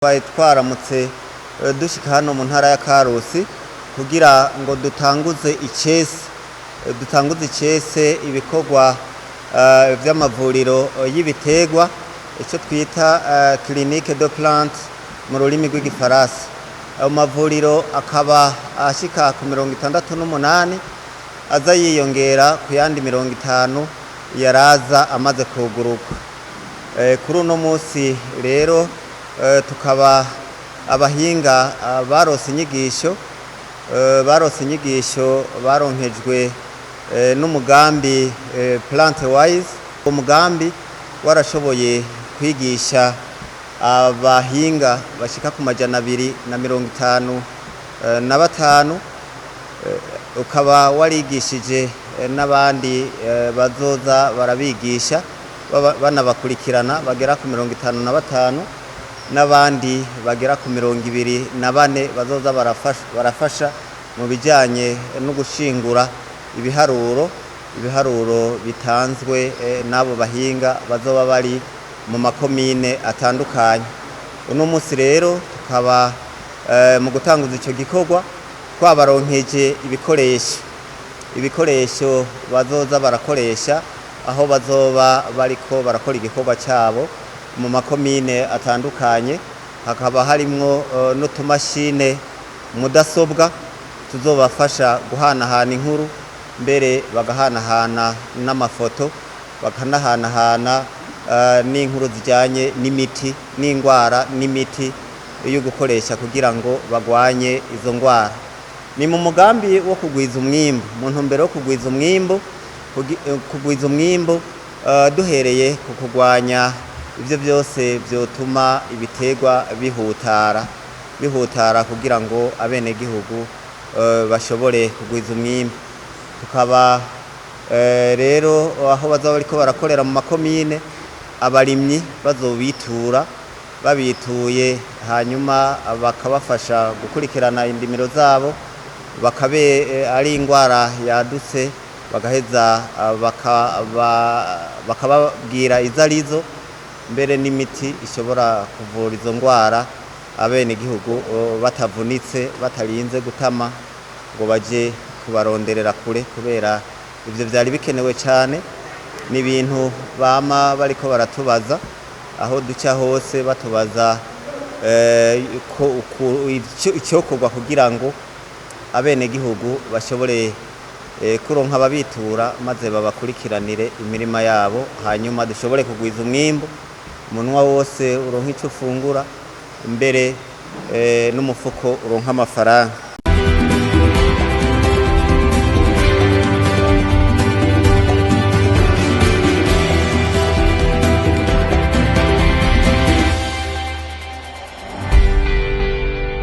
Twari twaramutse dushika hano mu ntara ya Karusi kugira ngo dutanguze icese ibikorwa vy'amavuriro y'ibiterwa ico twita clinique de plante mu rurimi rw'igifaransa. Ayo mavuriro akaba ashika ku 68 aza yiyongera ku yandi 50 yaraza amaze kuguruka. Kuri uno musi rero tukaba abahinga barose inyigisho baronkejwe n'umugambi Plant Wise. Umugambi warashoboye kwigisha abahinga bashika ku 255 ukaba warigishije n'abandi bazoza barabigisha banabakurikirana bagera ku 55 n'abandi bagera ku 24 bazoza barafasha mu bijanye no gushingura ibiharuro bitanzwe n'abo bahinga bazoba bari mu makomine atandukanye. Uno musi rero tukaba mu gutanguza ico gikorwa twabaronkeje ibikoresho bazoza barakoresha aho bazoba bariko barakora igikorwa cabo mu makomine atandukanye. Hakaba harimwo n'utumashine mudasobwa tuzobafasha guhanahana inkuru, mbere bagahanahana n'amafoto, bakanahanahana n'inkuru zijanye n'imiti n'ingwara n'imiti yo gukoresha kugira ngo bagwanye izo ngwara. Ni mu mugambi wo kugwiza umwimbu, mu ntumbero yo kugwiza umwimbu duhereye ku kugwanya ivyo byose vyotuma ibiterwa bihutara kugira ngo abenegihugu bashobore kugwiza umwimbu. Tukaba rero aho bazoba bariko barakorera mu makomine, abarimyi bazobitura babituye, hanyuma bakabafasha gukurikirana indimiro zabo, bakabe ari ingwara yadutse bagaheza bakababwira izarizo, mbere n'imiti ishobora kuvura izo ngwara abenegihugu batavunitse, batarinze gutama ngo baje kubaronderera kure, kubera ivyo vyari bikenewe cane. Ni ibintu bama bariko baratubaza aho duca hose, batubaza icokorwa kugira ngo abenegihugu bashobore kuronka ababitura maze babakurikiranire imirima yabo, hanyuma dushobore kugwiza umwimbu, umunwa wose uronka ico ufungura, mbere n'umufuko uronka amafaranga.